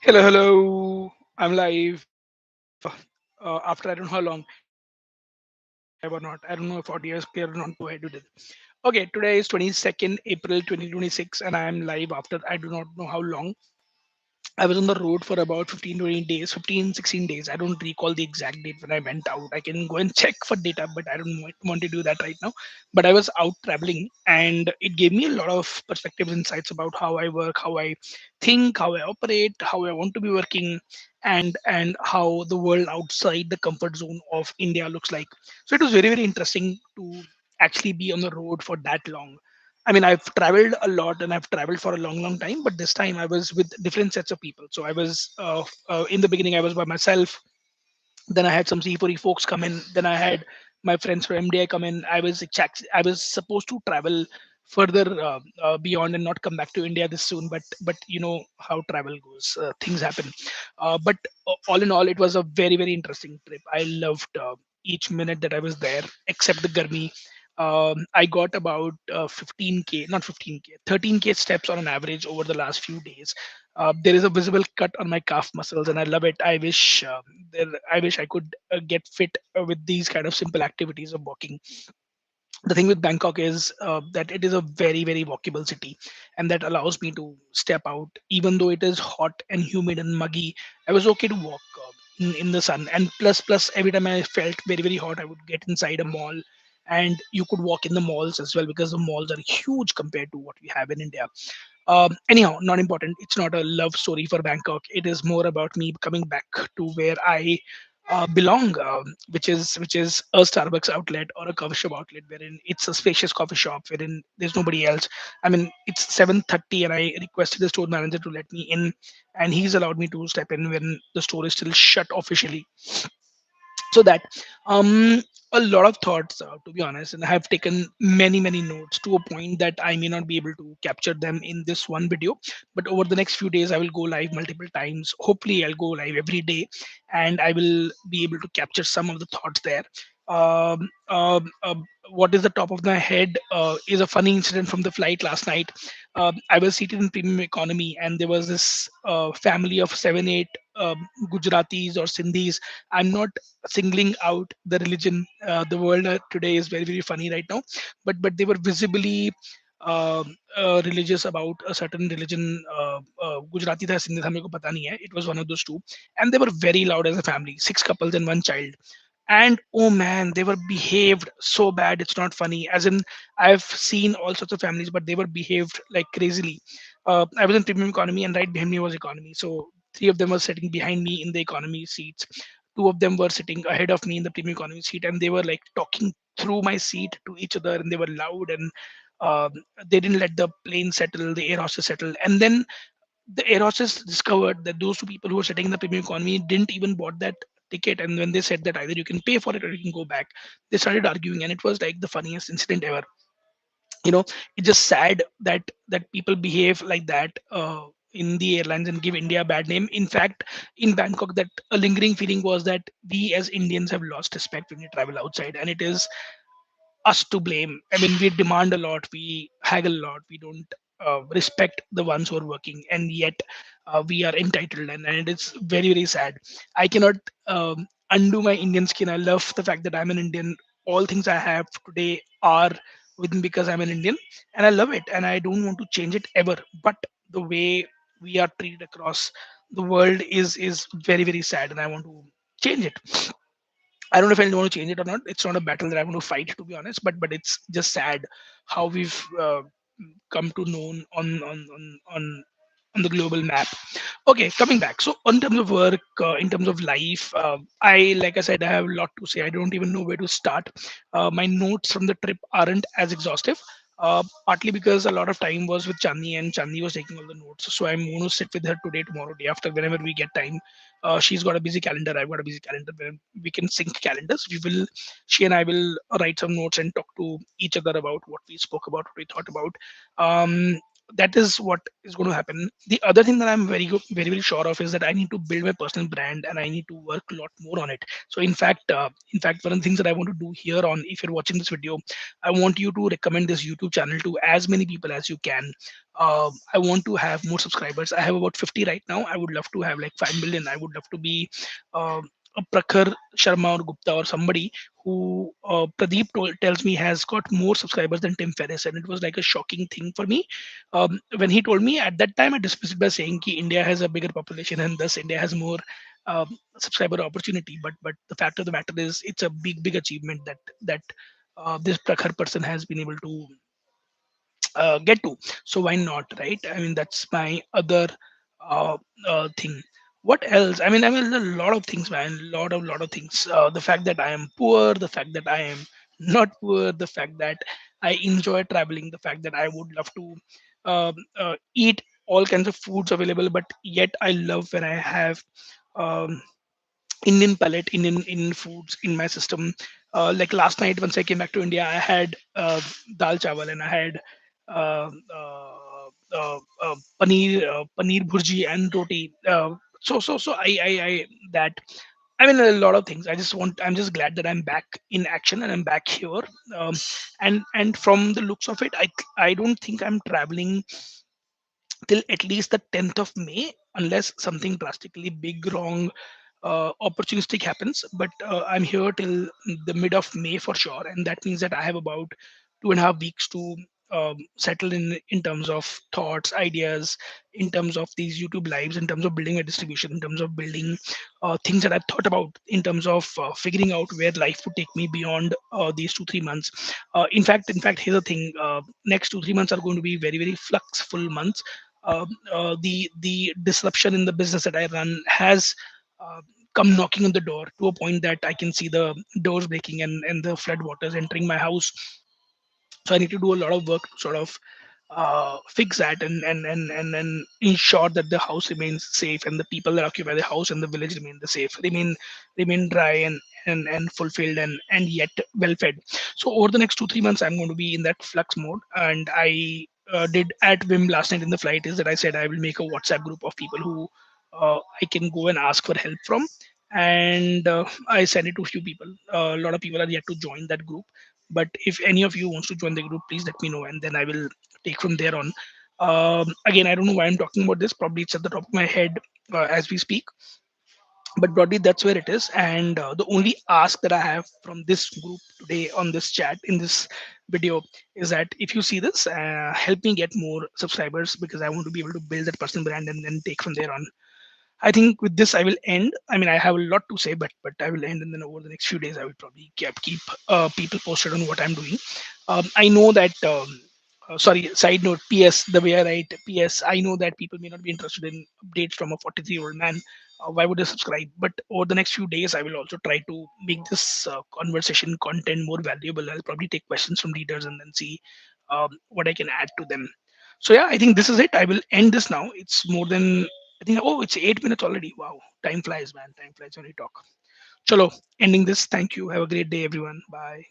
Hello. I'm live. After I don't know how long. If I'm live or not, I don't know if audio is clear or not. Go ahead with it. Okay, today is 22nd April 2026, and I am live after I do not know how long. I was on the road for about 15 to 20 days, 15, 16 days. I don't recall the exact date when I went out. I can go and check for data, but I don't want to do that right now. But I was out traveling, and it gave me a lot of perspectives, insights about how I work, how I think, how I operate, how I want to be working, and how the world outside the comfort zone of India looks like. So it was very, very interesting to actually be on the road for that long. I mean, I've traveled a lot and I've traveled for a long, long time, but this time I was with different sets of people. So I was, in the beginning, I was by myself. Then I had some C4E folks come in. Then I had my friends from MDI come in. I was supposed to travel further beyond and not come back to India this soon. But you know how travel goes. Things happen. But all in all, it was a very, very interesting trip. I loved each minute that I was there, except the gurmi. I got about 15k, not 15k, 13k steps on an average over the last few days. There is a visible cut on my calf muscles, and I love it. I wish I could get fit with these kind of simple activities of walking. The thing with Bangkok is that it is a very, very walkable city, and that allows me to step out, even though it is hot and humid and muggy. I was okay to walk in the sun, and plus every time I felt very, very hot, I would get inside a mall, and you could walk in the malls as well because the malls are huge compared to what we have in India. Anyhow, not important. It's not a love story for Bangkok. It is more about me coming back to where I belong, which is a Starbucks outlet or a coffee shop outlet, wherein it's a spacious coffee shop wherein there's nobody else. I mean, it's 7:30, and I requested the store manager to let me in, and he's allowed me to step in when the store is still shut officially. So that um a lot of thoughts, to be honest, and I have taken many, many notes to a point that I may not be able to capture them in this one video. But over the next few days I will go live multiple times. Hopefully I'll go live every day, and I will be able to capture some of the thoughts there. um, um, um, what is the top of my head is a funny incident from the flight last night. I was seated in premium economy, and there was this family of 7 8 Gujaratis or Sindhis. I'm not singling out the religion. The world today is very, very funny right now, but they were visibly religious about a certain religion. Gujarati tha, Sindhi tha, मेरे को पता नहीं है. It was one of those two, and they were very loud as a family, six couples and one child. And oh man, they were behaved so bad, it's not funny. As in, I've seen all sorts of families, but they were behaved like crazily. I was in premium economy, and right behind me was economy. So three of them were sitting behind me in the economy seats. Two of them were sitting ahead of me in the premium economy seat, and they were like talking through my seat to each other, and they were loud, and um, they didn't let the plane settle, the air hostess settle. And then the air hostess discovered that those two people who were sitting in the premium economy didn't even bought that ticket. And when they said that either you can pay for it or you can go back, they started arguing, and it was like the funniest incident ever. You know, it's just sad that people behave like that in the airlines and give India a bad name. In fact, in Bangkok, that a lingering feeling was that we as Indians have lost respect when we travel outside, and it is us to blame. I mean, we demand a lot, we haggle a lot, we don't respect the ones who are working, and yet we are entitled, and it's very, very sad. I cannot undo my Indian skin. I love the fact that I'm an Indian. All things I have today are with me because I'm an Indian, and I love it, and I don't want to change it ever. But the way we are treated across the world is very, very sad, and I want to change it. I don't know if I want to change it or not. It's not a battle that I want to fight, to be honest. But it's just sad how we've come to known on the global map. Okay, coming back. So, in terms of work, in terms of life, I like I said, I have a lot to say. I don't even know where to start. My notes from the trip aren't as exhaustive. Partly because a lot of time was with Chandi, and Chandi was taking all the notes. So I'm going to sit with her today, tomorrow, day after, whenever we get time. She's got a busy calendar. I've got a busy calendar. Where we can sync calendars. She and I will write some notes and talk to each other about what we spoke about, what we thought about. Um, that is what is going to happen. The other thing that I'm very sure of is that I need to build my personal brand and I need to work a lot more on it. So in fact, one of the things that I want to do here on, if you're watching this video, I want you to recommend this YouTube channel to as many people as you can. I want to have more subscribers. I have about 50 right now. I would love to have like 5 million. I would love to be a Prakhar Sharma or Gupta or somebody who Pradeep tells me has got more subscribers than Tim Ferriss, and it was like a shocking thing for me when he told me. At that time, I dismissed it by saying that India has a bigger population and thus India has more subscriber opportunity. But the fact of the matter is, it's a big achievement that this Prakhar person has been able to get to. So why not, right? I mean, that's my other uh, thing. What else? I mean, a lot of things, man. Lot of things. The fact that I am poor, the fact that I am not poor, the fact that I enjoy traveling, the fact that I would love to eat all kinds of foods available, but yet I love when I have um, Indian palate, Indian foods in my system. Like last night, once I came back to India, I had dal chawal and I had paneer bhurji and roti. So I that. I mean, a lot of things. I'm just glad that I'm back in action and I'm back here. Um, and from the looks of it, I don't think I'm traveling till at least the 10th of May, unless something drastically big wrong opportunistic happens. But I'm here till the mid of May for sure, and that means that I have about 2.5 weeks to settle in terms of thoughts, ideas, in terms of these YouTube lives, in terms of building a distribution, in terms of building things that I've thought about, in terms of figuring out where life would take me beyond these 2 3 months. In fact, here's the thing: next 2 3 months are going to be very fluxful months. The disruption in the business that I run has uh, come knocking on the door to a point that I can see the doors breaking and the flood waters entering my house. So I need to do a lot of work to sort of fix that and ensure that the house remains safe and the people that occupy the house and the village remain dry and fulfilled and yet well fed. So over the next 2 3 months, I'm going to be in that flux mode. And I did at Vim last night in the flight is that I said I will make a WhatsApp group of people who I can go and ask for help from. And I sent it to a few people. A lot of people are yet to join that group, but if any of you wants to join the group, please let me know, and then I will take from there on. Again, I don't know why I'm talking about this. Probably it's at the top of my head as we speak, but broadly that's where it is. And the only ask that I have from this group today on this chat in this video is that if you see this, help me get more subscribers, because I want to be able to build that personal brand and then take from there on. I think with this I will end. I mean, I have a lot to say, but I will end, and then over the next few days I will probably keep people posted on what I'm doing. I know that. Sorry, side note. PS. The way I write PS. I know that people may not be interested in updates from a 43-year-old man. Why would they subscribe? But over the next few days, I will also try to make this conversation content more valuable. I'll probably take questions from readers and then see what I can add to them. So yeah, I think this is it. I will end this now. It's more than, I think, oh, it's 8 minutes already. Wow. Time flies, man. Time flies when we talk. Chalo, ending this. Thank you. Have a great day, everyone. Bye.